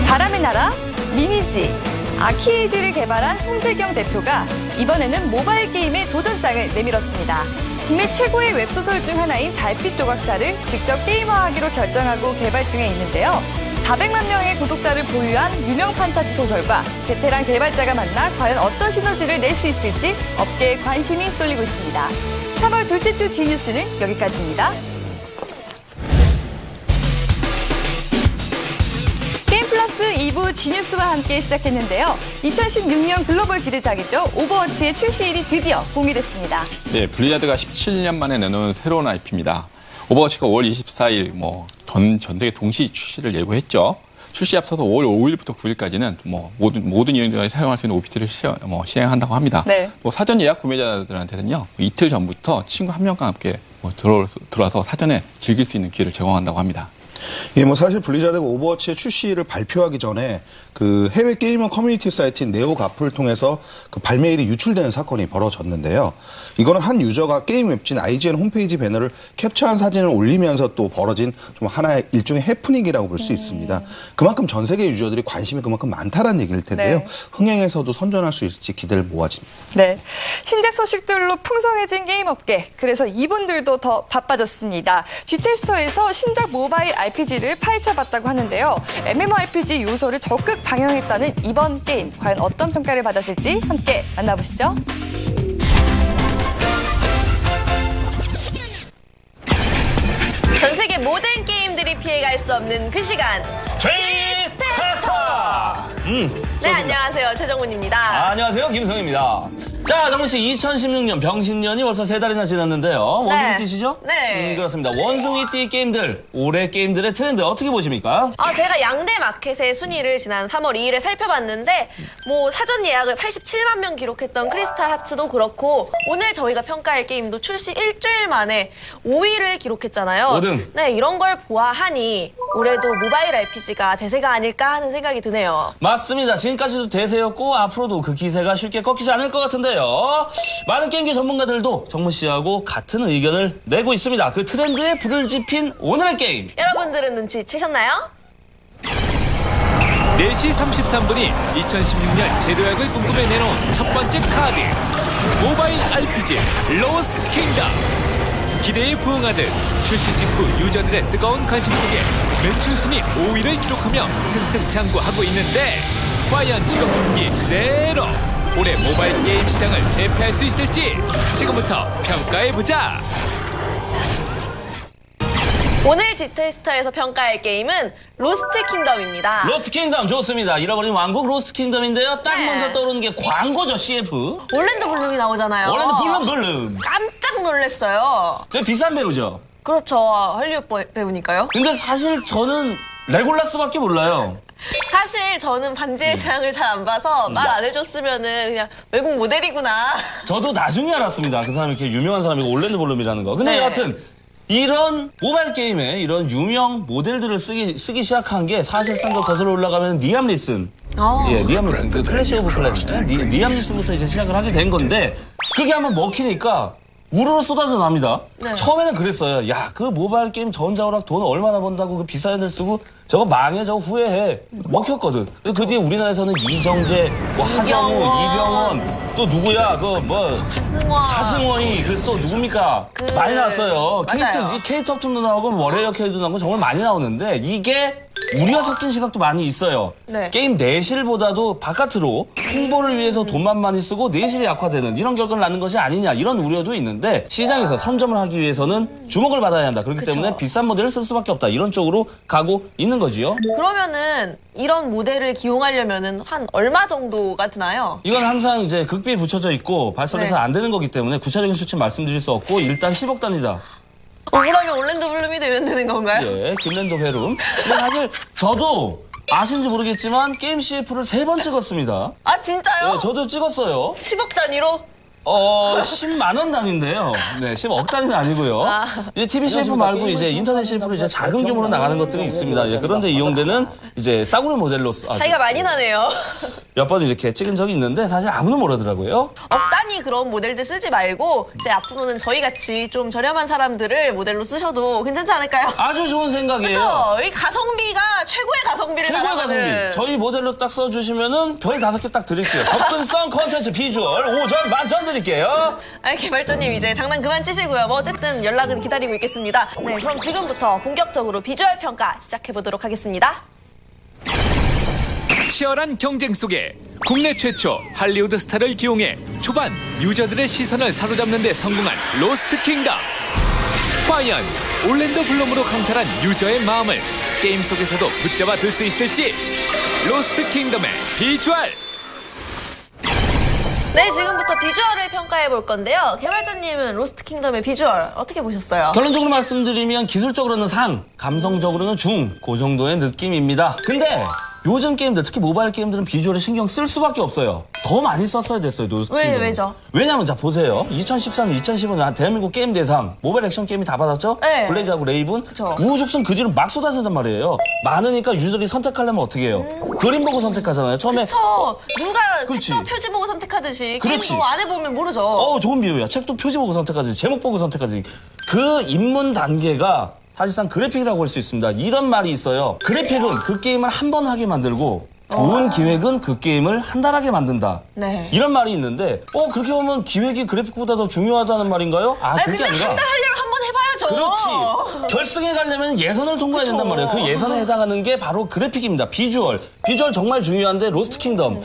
바람의 나라, 리니지, 아키에이지를 개발한 송재경 대표가 이번에는 모바일 게임의 도전장을 내밀었습니다. 국내 최고의 웹소설 중 하나인 달빛 조각사를 직접 게임화하기로 결정하고 개발 중에 있는데요. 400만 명의 구독자를 보유한 유명 판타지 소설과 베테랑 개발자가 만나 과연 어떤 시너지를 낼 수 있을지 업계에 관심이 쏠리고 있습니다. 3월 둘째 주 G뉴스는 여기까지입니다. 게임플러스 2부 G뉴스와 함께 시작했는데요. 2016년 글로벌 기대작이죠. 오버워치의 출시일이 드디어 공개됐습니다. 네, 블리자드가 17년 만에 내놓은 새로운 IP입니다. 오버워치가 5월 24일 전 세계 동시 출시를 예고했죠. 출시 앞서서 5월 5일부터 9일까지는 모든 유저들이 사용할 수 있는 OPT를 시행한다고 합니다. 네. 사전 예약 구매자들한테는요, 이틀 전부터 친구 한 명과 함께 들어와서 사전에 즐길 수 있는 기회를 제공한다고 합니다. 예, 사실 블리자드가 오버워치의 출시를 발표하기 전에 그 해외 게이머 커뮤니티 사이트인 네오가프를 통해서 그 발매일이 유출되는 사건이 벌어졌는데요. 이거는 한 유저가 게임 웹진 IGN 홈페이지 배너를 캡처한 사진을 올리면서 또 벌어진 좀 하나의 일종의 해프닝이라고 볼 수 있습니다. 그만큼 전 세계 유저들이 관심이 그만큼 많다는 얘기일 텐데요. 네. 흥행에서도 선전할 수 있을지 기대를 모아집니다. 네, 신작 소식들로 풍성해진 게임 업계. 그래서 이분들도 더 바빠졌습니다. G테스터에서 신작 모바일 RPG를 파헤쳐봤다고 하는데요. MMORPG 요소를 적극 방영했다는 이번 게임. 과연 어떤 평가를 받았을지 함께 만나보시죠. 전 세계 모든 게임들이 피해갈 수 없는 그 시간. G테스터! 네, 안녕하세요. 최정훈입니다. 안녕하세요. 김성입니다. 자, 정훈 씨, 2016년 병신년이 벌써 3달이나 지났는데요. 원숭이띠시죠? 네. 그렇습니다. 원숭이띠 게임들, 올해 게임들의 트렌드 어떻게 보십니까? 제가 양대 마켓의 순위를 지난 3월 2일에 살펴봤는데 사전 예약을 87만 명 기록했던 크리스탈 하츠도 그렇고 오늘 저희가 평가할 게임도 출시 일주일 만에 5위를 기록했잖아요. 5등. 네, 이런 걸 보아하니 올해도 모바일 RPG가 대세가 아닐까 하는 생각이 드네요. 맞습니다. 지금까지도 대세였고 앞으로도 그 기세가 쉽게 꺾이지 않을 것 같은데요. 많은 게임계 전문가들도 정문 씨하고 같은 의견을 내고 있습니다. 그 트렌드에 불을 지핀 오늘의 게임. 여러분들은 눈치채셨나요? 4시 33분이 2016년 제도약을 궁금해 내놓은 첫 번째 카드. 모바일 RPG 로스트 킹덤. 기대에 부응하듯 출시 직후 유저들의 뜨거운 관심 속에 매출 순위 5위를 기록하며 승승장구하고 있는데 과연 지금 분위기 그대로 올해 모바일 게임 시장을 제패할 수 있을지 지금부터 평가해보자. 오늘 G테스터에서 평가할 게임은 로스트 킹덤입니다. 로스트 킹덤 좋습니다. 잃어버린 왕국 로스트 킹덤인데요. 딱 먼저 떠오르는 게 광고죠, CF. 올랜도 블룸이 나오잖아요. 올랜도 블룸. 깜짝 놀랐어요. 되게 비싼 배우죠? 그렇죠. 할리우드 배우니까요. 근데 사실 저는 레골라스밖에 몰라요. 사실 저는 반지의 제왕을 잘 안 봐서 말 안 해줬으면은 그냥 외국 모델이구나. 저도 나중에 알았습니다. 그 사람이 이렇게 유명한 사람이고 올랜도 블룸이라는 거. 근데 여하튼 이런 모바일 게임에 이런 유명 모델들을 쓰기 시작한 게 사실상 더 거슬러 올라가면 리암 리슨. 예, 리암 리슨. 그 클래시 오브 클랜스. 리암 리슨부터 이제 시작을 하게 된 건데 그게 한번 먹히니까 우르르 쏟아져 납니다. 네. 처음에는 그랬어요. 야, 그 모바일 게임 전자오락 돈 얼마나 번다고 그 비싼 애들 쓰고 저거 망해, 저거 후회해. 먹혔거든. 그 뒤에 우리나라에서는 이정재, 하정우, 이병헌, 또 누구야, 자승원이, 또 누굽니까? 많이 나왔어요. 케이트 톱튼도 나오고 월요일 케이도 나오고 정말 많이 나오는데 이게 우려 섞인 시각도 많이 있어요. 네. 게임 내실보다도 바깥으로 홍보를 위해서 돈만 많이 쓰고 내실이 약화되는 이런 결과를 낳는 것이 아니냐 이런 우려도 있는데 시장에서 선점을 하기 위해서는 주목을 받아야 한다. 그렇기 때문에 비싼 모델을 쓸 수밖에 없다. 이런 쪽으로 가고 있는 거지요. 그러면은 이런 모델을 기용하려면은 한 얼마 정도가 드나요? 이건 항상 이제 극비에 붙여져 있고 발설해서 네. 안 되는 거기 때문에 구체적인 수치 말씀드릴 수 없고 일단 10억 단위다. 억울하면 올랜도 블룸이 되면 되는 건가요? 예, 김랜도 회룸. 근데 사실 저도 아신지 모르겠지만 게임 CF를 3번 찍었습니다. 아 진짜요? 예, 저도 찍었어요. 10억 단위로? 10만 원 단위인데요. 네, 10억 단위는 아니고요. 이제 TV CF 말고 이제 인터넷 CF로 이제 작은 규모로 나가는 것들이 있습니다. 예, 그런데 이용되는 이제 싸구려 모델로 차이가 많이 나네요. 몇 번 이렇게 찍은 적이 있는데 사실 아무도 모르더라고요. 억 단위 그런 모델들 쓰지 말고 이제 앞으로는 저희 같이 좀 저렴한 사람들을 모델로 쓰셔도 괜찮지 않을까요? 아주 좋은 생각이에요. 그렇죠. 이 가성비가 최고의 가성비를 최고의 날아가는. 가성비. 저희 모델로 딱 써주시면은 별 5개 딱 드릴게요. 접근성, 컨텐츠, 비주얼 5점 만점 드릴게요. 개발자님 이제 장난 그만 치시고요. 뭐 어쨌든 연락은 기다리고 있겠습니다. 네, 그럼 지금부터 본격적으로 비주얼 평가 시작해보도록 하겠습니다. 치열한 경쟁 속에 국내 최초 할리우드 스타를 기용해 초반 유저들의 시선을 사로잡는 데 성공한 로스트 킹덤. 과연 올랜도 블룸으로 강탈한 유저의 마음을 게임 속에서도 붙잡아 둘 수 있을지. 로스트 킹덤의 비주얼. 네, 지금부터 비주얼을 평가해 볼 건데요. 개발자님은 로스트 킹덤의 비주얼 어떻게 보셨어요? 결론적으로 말씀드리면 기술적으로는 상, 감성적으로는 중, 그 정도의 느낌입니다. 근데 요즘 게임들, 특히 모바일 게임들은 비주얼에 신경 쓸 수밖에 없어요. 더 많이 썼어야 됐어요, 로스트 킹덤은. 왜죠? 왜냐면 자 보세요. 2014년, 2015년 대한민국 게임 대상 모바일 액션 게임이 다 받았죠? 네. 블레이드하고 레이븐. 그쵸. 우후죽순 그 뒤로 막 쏟아진단 말이에요. 많으니까 유저들이 선택하려면 어떻게 해요? 그림 보고 선택하잖아요. 처음에 그쵸. 누가 그렇지. 책도 표지 보고 선택하듯이 그렇지. 게임도 안 해보면 모르죠. 좋은 비유야. 책도 표지 보고 선택하지, 제목 보고 선택하지. 그 입문 단계가 사실상 그래픽이라고 할 수 있습니다. 이런 말이 있어요. 그래픽은 그 게임을 한 번 하게 만들고 좋은 기획은 그 게임을 한 달 하게 만든다. 네. 이런 말이 있는데 그렇게 보면 기획이 그래픽보다 더 중요하다는 말인가요? 아니, 그게 근데 아니라 한 달 하려면 한 번 해봐야죠. 그렇지. 결승에 가려면 예선을 통과해야 된단 말이에요. 그 예선에 해당하는 게 바로 그래픽입니다. 비주얼. 비주얼 정말 중요한데 로스트 킹덤.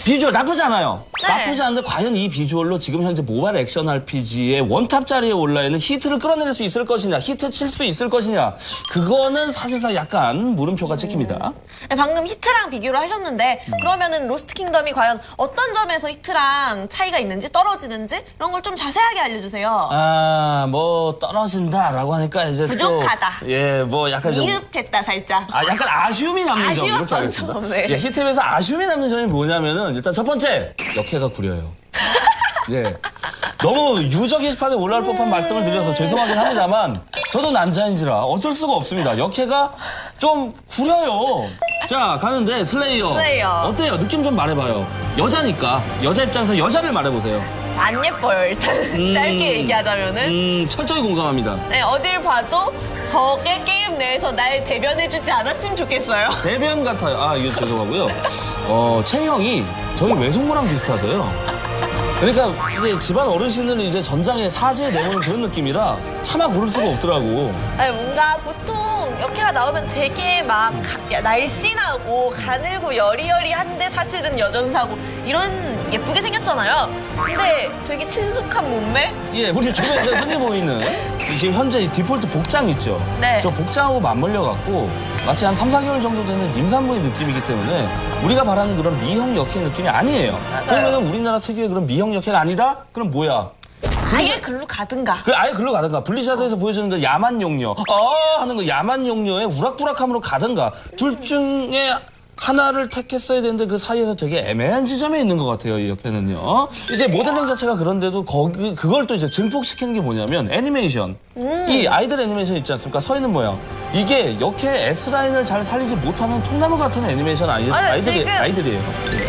비주얼 나쁘지 않아요. 네. 나쁘지 않은데 과연 이 비주얼로 지금 현재 모바일 액션 RPG의 원탑 자리에 올라있는 히트를 끌어낼 수 있을 것이냐, 히트 칠 수 있을 것이냐, 그거는 사실상 약간 물음표가 찍힙니다. 네, 방금 히트랑 비교를 하셨는데 그러면은 로스트 킹덤이 과연 어떤 점에서 히트랑 차이가 있는지 떨어지는지 이런 걸 좀 자세하게 알려주세요. 떨어진다라고 하니까 이제 부족하다. 약간 좀 미흡했다 살짝. 약간 아쉬움이 남는 점 이렇게 아쉬웠던 하겠습니다. 점, 네. 히트에서 아쉬움이 남는 점이 뭐냐면은 일단 첫 번째 역해가 구려요. 예. 너무 유저 게시판에 올라올 법한 말씀을 드려서 죄송하긴 합니다만 저도 남자인지라 어쩔 수가 없습니다. 역해가 좀 구려요. 자, 가는데 슬레이어. 어때요? 느낌 좀 말해봐요. 여자니까 여자 입장에서 여자를 말해보세요. 안 예뻐요 일단. 짧게 얘기하자면은. 철저히 공감합니다. 네, 어딜 봐도 저게 게임 내에서 날 대변해주지 않았으면 좋겠어요. 대변 같아요. 이거 죄송하고요. 체형이 저희 외숙모랑 비슷하세요. 그러니까 이제 집안 어르신을 이제 전장에 사지에 내모는 그런 느낌이라 차마 고를 수가 없더라고. 아니, 뭔가 보통 역해가 나오면 되게 막 날씬하고 가늘고 여리여리한데 사실은 여전사고 이런 예쁘게 생겼잖아요. 근데 되게 친숙한 몸매? 예, 우리 주변에서 흔히 보이는 지금 현재 이 디폴트 복장 있죠? 네. 저 복장하고 맞물려갖고 마치 한 3, 4개월 정도 되는 임산부의 느낌이기 때문에 우리가 바라는 그런 미형 역해 느낌이 아니에요. 그러면 우리나라 특유의 그런 미형 역해가 아니다? 그럼 뭐야? 아예 글로 가든가. 아예 글로 가든가. 블리자드에서 보여주는 그 야만 용녀. 하는 그 야만 용녀의 우락부락함으로 가든가. 둘 중에 하나를 택했어야 되는데 그 사이에서 되게 애매한 지점에 있는 것 같아요, 이 역해는요. 이제 모델링 자체가 그런데도 그걸 또 이제 증폭시키는 게 뭐냐면 애니메이션. 이 아이들 애니메이션 있지 않습니까? 서 있는 모양. 이게 역해 S라인을 잘 살리지 못하는 통나무 같은 애니메이션 아이들이에요.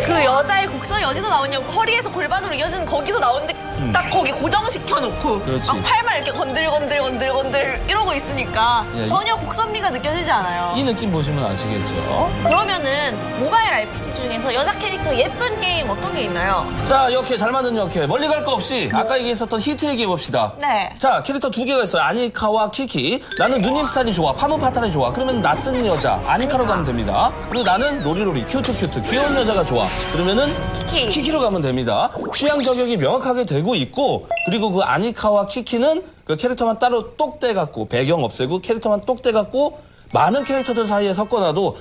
그 여자의 곡선이 어디서 나오냐고 허리에서 골반으로 이어지는 거기서 나오는데 딱 거기 고정시켜놓고 그렇지. 막 팔만 이렇게 건들건들 이러고 있으니까 예. 전혀 곡선미가 느껴지지 않아요. 이 느낌 보시면 아시겠죠? 그러면은 모바일 RPG 중에서 여자 캐릭터 예쁜 게임 어떤 게 있나요? 자, 역해 잘 만든 역해. 멀리 갈 거 없이 아까 얘기했었던 히트 얘기해 봅시다. 네. 자, 캐릭터 2개가 있어요. 아니카와 키키. 나는 누님 스타일이 좋아. 파무 파탄이 좋아. 그러면 낯뜬 여자 아니카로 가면 됩니다. 그리고 나는 로리로리 큐트 귀여운 여자가 좋아. 그러면은 키키로 가면 됩니다. 취향 저격이 명확하게 되고 있고, 그리고 그 아니카와 키키는 그 캐릭터만 따로 똑 떼갖고 배경 없애고 캐릭터만 똑 떼갖고 많은 캐릭터들 사이에 섞어놔도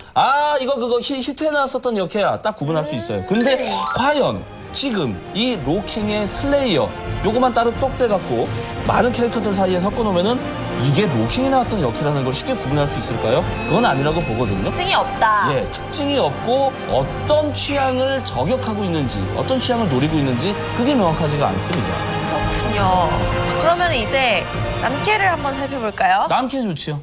이거 그거 히트에 나왔었던 역해야 딱 구분할 수 있어요. 근데 과연 지금 이 로킹의 슬레이어 요거만 따로 똑 떼갖고 많은 캐릭터들 사이에 섞어놓으면은 이게 로킹에 나왔던 역해라는 걸 쉽게 구분할 수 있을까요? 그건 아니라고 보거든요. 특징이 없다. 예, 특징이 없고 어떤 취향을 저격하고 있는지, 어떤 취향을 노리고 있는지 그게 명확하지가 않습니다. 그렇군요. 그러면 이제 남캐를 한번 살펴볼까요? 남캐 좋지요.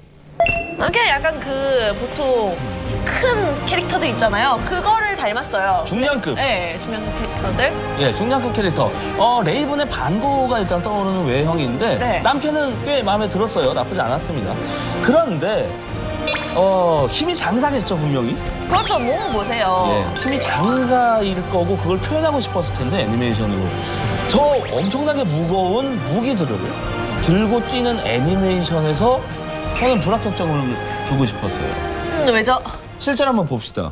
남캐는 약간 그 보통 큰 캐릭터들 있잖아요. 그거를 닮았어요. 중량급. 네, 중량급 캐릭터들. 예, 중량급 캐릭터. 레이븐의 반고가 일단 떠오르는 외형인데 네. 남캐는 꽤 마음에 들었어요. 나쁘지 않았습니다. 그런데 힘이 장사겠죠, 분명히. 그렇죠. 뭐 보세요. 예, 힘이 장사일 거고 그걸 표현하고 싶었을 텐데 애니메이션으로. 저 엄청나게 무거운 무기들을 들고 뛰는 애니메이션에서 저는 불합격점을 주고 싶었어요. 왜죠? 실제로 한번 봅시다.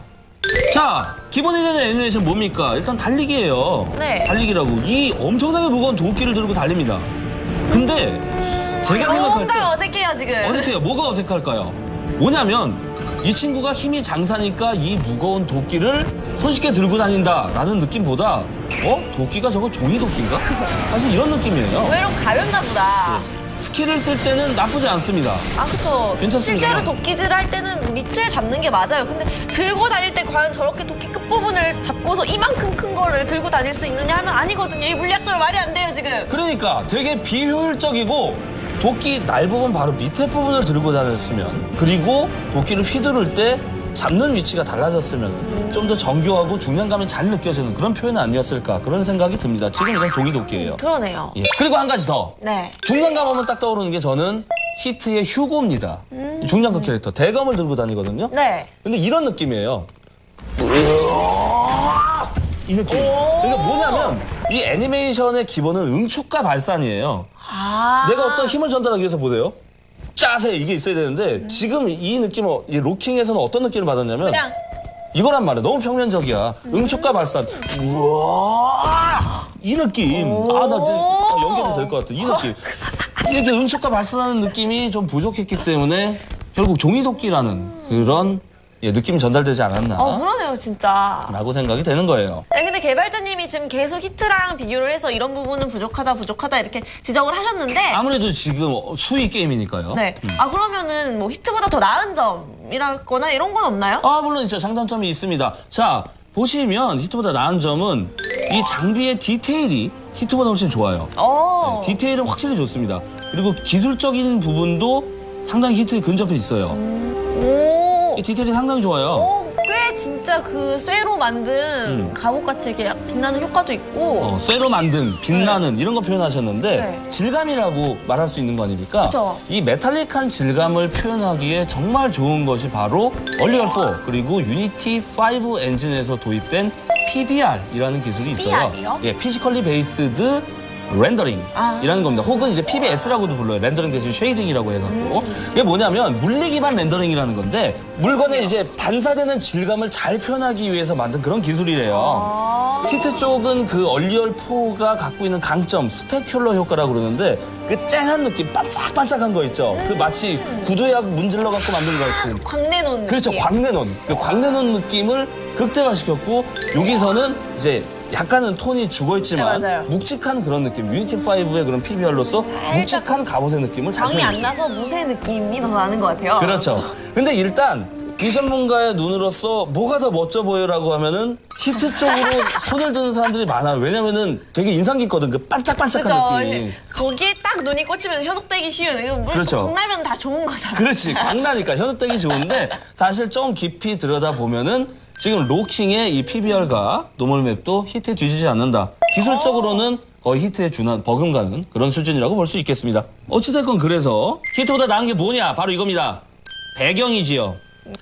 자, 기본이 되는 애니메이션 뭡니까? 일단 달리기예요. 네. 달리기라고. 이 엄청나게 무거운 도끼를 들고 달립니다. 근데 제가 생각할 때 뭔가 어색해요, 지금. 어색해요. 뭐가 어색할까요? 뭐냐면 이 친구가 힘이 장사니까 이 무거운 도끼를 손쉽게 들고 다닌다라는 느낌보다 도끼가 저거 종이 도끼인가? 사실 이런 느낌이에요. 의외로 가볍나 보다. 스킬을 쓸 때는 나쁘지 않습니다. 그쵸. 괜찮습니다. 실제로 도끼질을 할 때는 밑을 잡는 게 맞아요. 근데 들고 다닐 때 과연 저렇게 도끼 끝부분을 잡고서 이만큼 큰 거를 들고 다닐 수 있느냐 하면 아니거든요. 이 물리학적으로 말이 안 돼요, 지금. 그러니까 되게 비효율적이고 도끼 날 부분 바로 밑에 부분을 들고 다녔으면, 그리고 도끼를 휘두를 때 잡는 위치가 달라졌으면 좀 더 정교하고 중량감이 잘 느껴지는 그런 표현은 아니었을까, 그런 생각이 듭니다. 지금 이건 종이 도끼예요. 그러네요. 예. 그리고 한 가지 더. 네. 중량감 하면 딱 떠오르는 게 저는 히트의 휴고입니다. 중량급 캐릭터. 대검을 들고 다니거든요. 네. 근데 이런 느낌이에요. 이 느낌. 그러니까 뭐냐면 이 애니메이션의 기본은 응축과 발산이에요. 내가 어떤 힘을 전달하기 위해서 보세요. 짜세 이게 있어야 되는데 지금 이 느낌은 이 로킹에서는 어떤 느낌을 받았냐면 그냥 이거란 말이야. 너무 평면적이야. 응축과 발산. 우와 이 느낌. 나 이제 연결이 될 것 같아. 이 느낌. 이렇게 응축과 발산하는 느낌이 좀 부족했기 때문에 결국 종이도끼라는 그런 느낌이 전달되지 않았나. 그러네요, 진짜. 라고 생각이 되는 거예요. 네, 근데 개발자님이 지금 계속 히트랑 비교를 해서 이런 부분은 부족하다 이렇게 지적을 하셨는데. 아무래도 지금 수익 게임이니까요. 네. 그러면은 뭐 히트보다 더 나은 점이라거나 이런 건 없나요? 물론 있죠. 장단점이 있습니다. 자, 보시면 히트보다 나은 점은 이 장비의 디테일이 히트보다 훨씬 좋아요. 네, 디테일은 확실히 좋습니다. 그리고 기술적인 부분도 상당히 히트에 근접해 있어요. 이 디테일이 상당히 좋아요. 꽤 진짜 그 쇠로 만든 갑옷같이 이렇게 빛나는 효과도 있고. 쇠로 만든, 빛나는 이런 거 표현하셨는데 질감이라고 말할 수 있는 거 아닙니까? 그쵸. 이 메탈릭한 질감을 표현하기에 정말 좋은 것이 바로 얼리얼 4 그리고 유니티 5 엔진에서 도입된 PBR이라는 기술이 있어요. PBR이요? 예, 피지컬리 베이스드 렌더링이라는 겁니다. 혹은 이제 PBS라고도 불러요. 렌더링 대신 쉐이딩이라고 해갖고. 이게 뭐냐면 물리 기반 렌더링이라는 건데 물건에 이제 반사되는 질감을 잘 표현하기 위해서 만든 그런 기술이래요. 히트 쪽은 그 얼리얼 4가 갖고 있는 강점 스페큘러 효과라고 그러는데 그 쨍한 느낌, 반짝반짝한 거 있죠. 그 마치 구두약 문질러 갖고 만든 것 같은. 광내논. 그렇죠, 광내논. 그 광내논 느낌을 극대화시켰고 여기서는 이제 약간은 톤이 죽어있지만 네, 묵직한 그런 느낌, 유니티5의 그런 PBR로서 묵직한 갑옷의 느낌을 잘 광이 안 표현했죠. 나서 무쇠 느낌이 더 나는 것 같아요. 그렇죠. 근데 일단 비전문가의 눈으로서 뭐가 더 멋져 보여라고 하면은 히트 쪽으로 손을 드는 사람들이 많아요. 왜냐면은 되게 인상 깊거든. 그 반짝반짝한 느낌이. 거기에 딱 눈이 꽂히면 현혹되기 쉬운. 이거 그렇죠. 광나면 다 좋은 거잖아. 그렇지. 광나니까 현혹되기 좋은데 사실 좀 깊이 들여다보면은 지금 로킹의 이 PBR과 노멀맵도 히트에 뒤지지 않는다. 기술적으로는 거의 히트에 버금가는 그런 수준이라고 볼 수 있겠습니다. 어찌됐건 그래서 히트보다 나은 게 뭐냐? 바로 이겁니다. 배경이지요.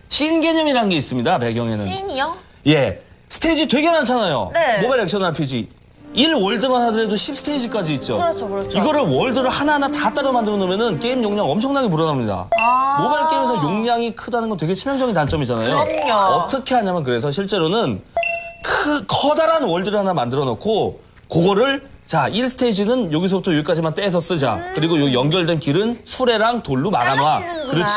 씬 개념이라는 게 있습니다. 배경에는. 씬이요? 예. 스테이지 되게 많잖아요. 네. 모바일 액션 RPG. 1월드만 하더라도 10스테이지까지 있죠. 그렇죠, 그렇죠. 이거를 월드를 하나하나 다 따로 만들어 놓으면은 게임 용량 엄청나게 불어납니다. 모바일 게임에서 용량이 크다는 건 되게 치명적인 단점이잖아요. 그럼요. 어떻게 하냐면 그래서 실제로는 커다란 월드를 하나 만들어 놓고 그거를 자 1스테이지는 여기서부터 여기까지만 떼서 쓰자. 그리고 요 연결된 길은 수레랑 돌로 막아놔. 그렇지.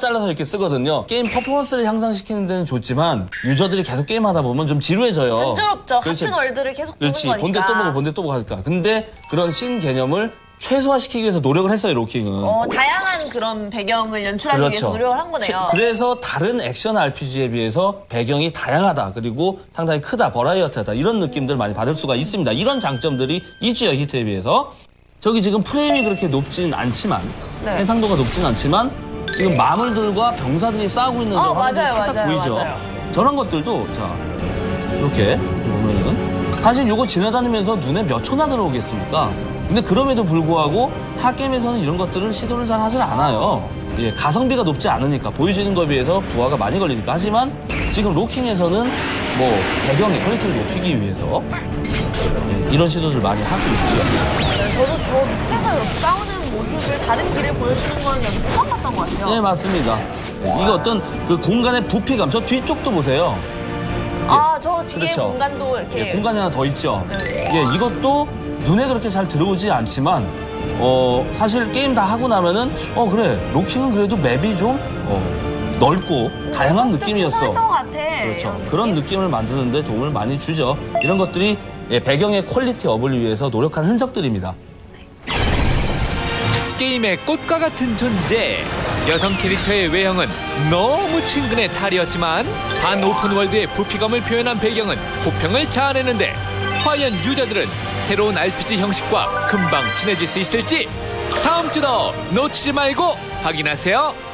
잘라서 이렇게 쓰거든요. 게임 퍼포먼스를 향상시키는 데는 좋지만 유저들이 계속 게임하다 보면 좀 지루해져요. 안조롭죠. 그렇지. 같은 월드를 계속 보는 그렇지. 거니까. 본데 또 보고 본데 또 보고 하니까. 근데 그런 씬 개념을 최소화시키기 위해서 노력을 했어요, 로킹은. 다양한 그런 배경을 연출하기 그렇죠. 위해서 노력을 한 거네요. 그래서 다른 액션 RPG에 비해서 배경이 다양하다. 그리고 상당히 크다, 버라이어티하다. 이런 느낌들을 많이 받을 수가 있습니다. 이런 장점들이 있지요, 히트에 비해서. 저기 지금 프레임이 그렇게 높진 않지만 해상도가 높진 않지만 지금 마물들과 병사들이 싸우고 있는 저 화면들이 살짝 보이죠. 맞아요. 저런 것들도 자 이렇게 보면은 사실 요거 지나다니면서 눈에 몇 초나 들어오겠습니까? 근데 그럼에도 불구하고 타 게임에서는 이런 것들을 시도를 잘 하질 않아요. 예, 가성비가 높지 않으니까 보여지는 것에 비해서 부하가 많이 걸리니까. 하지만 지금 로킹에서는 뭐 배경의 퀄리티를 높이기 위해서 이런 시도를 많이 하고 있죠. 저도 저 밑에서 이렇게 싸우는 모습을 다른 길을 보여주는 건 여기서 처음 봤던 것 같아요. 네, 맞습니다. 이게 어떤 그 공간의 부피감, 저 뒤쪽도 보세요. 저 뒤에 그렇죠. 공간도 이렇게. 예, 공간이 하나 더 있죠. 예, 이것도 눈에 그렇게 잘 들어오지 않지만 사실 게임 다 하고 나면은 그래 로킹은 그래도 맵이 좀 넓고 다양한 느낌이었어. 것 같아. 그렇죠. 그런 느낌을 만드는데 도움을 많이 주죠. 이런 것들이 배경의 퀄리티 업을 위해서 노력한 흔적들입니다. 게임의 꽃과 같은 존재. 여성 캐릭터의 외형은 너무 친근해 탈이었지만 반 오픈월드의 부피감을 표현한 배경은 호평을 자아내는데 과연 유저들은 새로운 RPG 형식과 금방 친해질 수 있을지 다음 주도 놓치지 말고 확인하세요.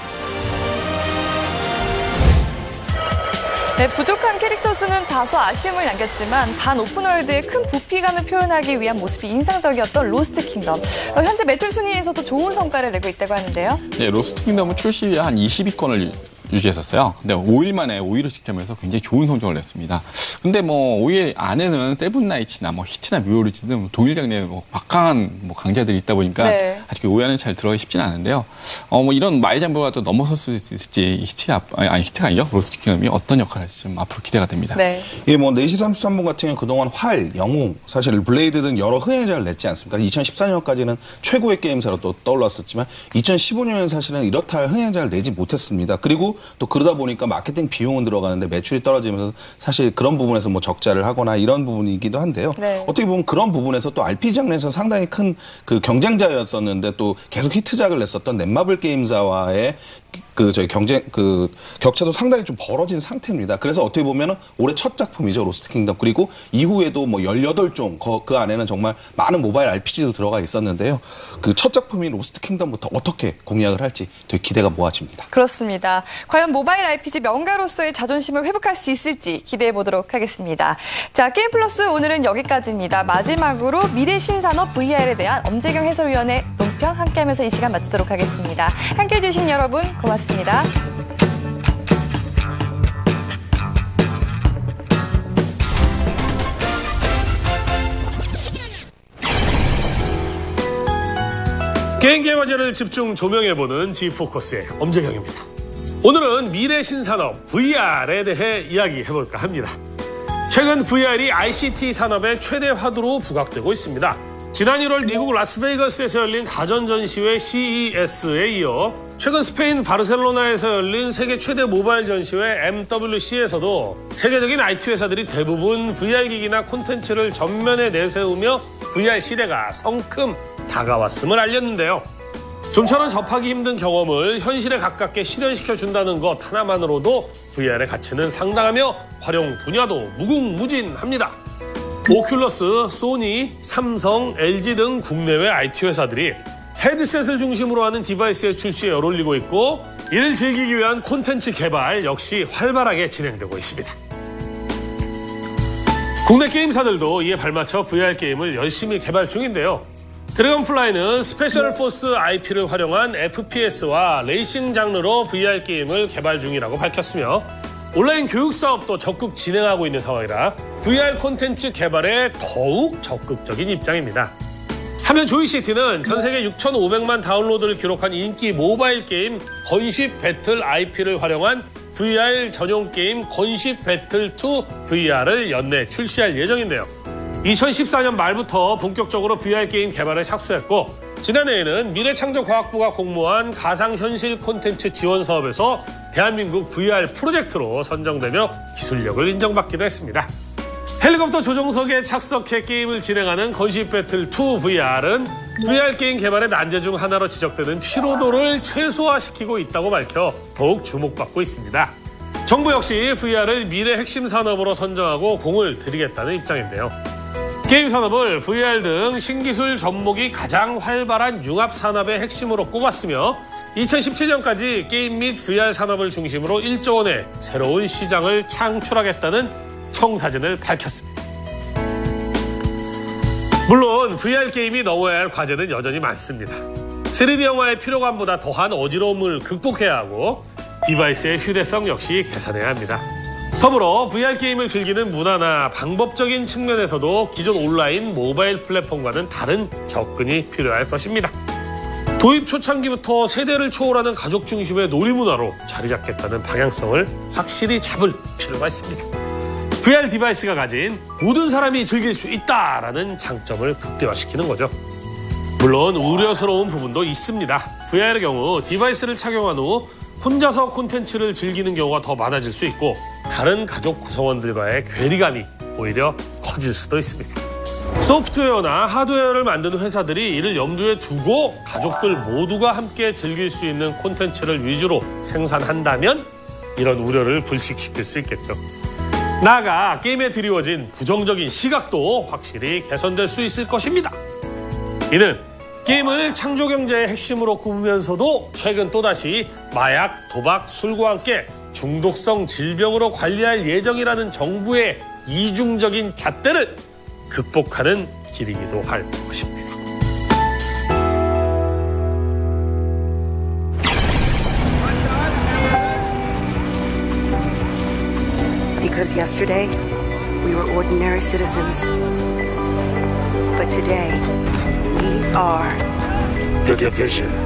네, 부족한 캐릭터 수는 다소 아쉬움을 남겼지만 반 오픈월드의 큰 부피감을 표현하기 위한 모습이 인상적이었던 로스트 킹덤. 현재 매출 순위에서도 좋은 성과를 내고 있다고 하는데요. 네, 로스트 킹덤은 출시 후에 한 20위권을 유지했었어요. 근데 5일 만에 5위를 지키면서 굉장히 좋은 성적을 냈습니다. 근데 뭐 5위 안에는 세븐나이츠나 뭐 히트나 뮤오리지 등 동일 장르의 뭐 막강한 뭐 강자들이 있다 보니까 아직 5위 안에 잘 들어가기 쉽지는 않은데요. 뭐 이런 마이잠보가 또 넘어설 수 있을지 히트가 아니죠. 로스트 킹덤이 어떤 역할을 할지 좀 앞으로 기대가 됩니다. 네. 예, 뭐 4시 33분 같은 경우는 그동안 활, 영웅, 사실 블레이드 등 여러 흥행작을 냈지 않습니까? 2014년까지는 최고의 게임사로 또 떠올랐었지만 2015년에는 사실은 이렇다 할 흥행작을 내지 못했습니다. 그리고 또 그러다 보니까 마케팅 비용은 들어가는데 매출이 떨어지면서 사실 그런 부분에서 뭐 적자를 하거나 이런 부분이기도 한데요. 어떻게 보면 그런 부분에서 또 RPG 장르에서 상당히 큰 그 경쟁자였었는데 또 계속 히트작을 냈었던 넷마블 게임사와의 격차도 상당히 좀 벌어진 상태입니다. 그래서 어떻게 보면은 올해 첫 작품이죠, 로스트 킹덤. 그리고 이후에도 뭐 18종, 그 안에는 정말 많은 모바일 RPG도 들어가 있었는데요. 그 첫 작품인 로스트 킹덤부터 어떻게 공략을 할지 되게 기대가 모아집니다. 그렇습니다. 과연 모바일 RPG 명가로서의 자존심을 회복할 수 있을지 기대해 보도록 하겠습니다. 자, 게임 플러스 오늘은 여기까지입니다. 마지막으로 미래 신산업 VR에 대한 엄재경 해설위원의 논평 함께하면서 이 시간 마치도록 하겠습니다. 함께해 주신 여러분 고맙습니다. 개인기 화제를 집중 조명해보는 G포커스의 엄재경입니다. 오늘은 미래 신산업 VR에 대해 이야기해볼까 합니다. 최근 VR이 ICT 산업의 최대 화두로 부각되고 있습니다. 지난 1월 미국 라스베이거스에서 열린 가전전시회 CES에 이어 최근 스페인 바르셀로나에서 열린 세계 최대 모바일 전시회 MWC에서도 세계적인 IT 회사들이 대부분 VR 기기나 콘텐츠를 전면에 내세우며 VR 시대가 성큼 다가왔음을 알렸는데요. 좀처럼 접하기 힘든 경험을 현실에 가깝게 실현시켜준다는 것 하나만으로도 VR의 가치는 상당하며 활용 분야도 무궁무진합니다. 오큘러스, 소니, 삼성, LG 등 국내외 IT 회사들이 헤드셋을 중심으로 하는 디바이스의 출시에 열올리고 있고 이를 즐기기 위한 콘텐츠 개발 역시 활발하게 진행되고 있습니다. 국내 게임사들도 이에 발맞춰 VR 게임을 열심히 개발 중인데요. 드래곤플라이는 스페셜 포스 IP를 활용한 FPS와 레이싱 장르로 VR 게임을 개발 중이라고 밝혔으며 온라인 교육 사업도 적극 진행하고 있는 상황이라 VR 콘텐츠 개발에 더욱 적극적인 입장입니다. 한편 조이시티는 전 세계 6,500만 다운로드를 기록한 인기 모바일 게임 건십 배틀 IP를 활용한 VR 전용 게임 건십 배틀 2 VR을 연내 출시할 예정인데요. 2014년 말부터 본격적으로 VR 게임 개발에 착수했고 지난해에는 미래창조과학부가 공모한 가상현실 콘텐츠 지원 사업에서 대한민국 VR 프로젝트로 선정되며 기술력을 인정받기도 했습니다. 헬리콥터 조종석에 착석해 게임을 진행하는 건십 배틀 2 VR은 VR 게임 개발의 난제 중 하나로 지적되는 피로도를 최소화시키고 있다고 밝혀 더욱 주목받고 있습니다. 정부 역시 VR을 미래 핵심 산업으로 선정하고 공을 들이겠다는 입장인데요. 게임 산업을 VR 등 신기술 접목이 가장 활발한 융합 산업의 핵심으로 꼽았으며 2017년까지 게임 및 VR 산업을 중심으로 1조 원의 새로운 시장을 창출하겠다는 청사진을 밝혔습니다. 물론 VR 게임이 넘어야 할 과제는 여전히 많습니다. 3D 영화의 피로감보다 더한 어지러움을 극복해야 하고 디바이스의 휴대성 역시 개선해야 합니다. 더불어 VR 게임을 즐기는 문화나 방법적인 측면에서도 기존 온라인 모바일 플랫폼과는 다른 접근이 필요할 것입니다. 도입 초창기부터 세대를 초월하는 가족 중심의 놀이문화로 자리 잡겠다는 방향성을 확실히 잡을 필요가 있습니다. VR 디바이스가 가진 모든 사람이 즐길 수 있다라는 장점을 극대화시키는 거죠. 물론 우려스러운 부분도 있습니다. VR의 경우 디바이스를 착용한 후 혼자서 콘텐츠를 즐기는 경우가 더 많아질 수 있고 다른 가족 구성원들과의 괴리감이 오히려 커질 수도 있습니다. 소프트웨어나 하드웨어를 만드는 회사들이 이를 염두에 두고 가족들 모두가 함께 즐길 수 있는 콘텐츠를 위주로 생산한다면 이런 우려를 불식시킬 수 있겠죠. 나아가 게임에 드리워진 부정적인 시각도 확실히 개선될 수 있을 것입니다. 이는 게임을 창조경제의 핵심으로 꼽으면서도 최근 또다시 마약, 도박, 술과 함께 중독성 질병으로 관리할 예정이라는 정부의 이중적인 잣대를 극복하는 길이기도 할 것입니다. Because yesterday we were ordinary citizens, but today we are The Division.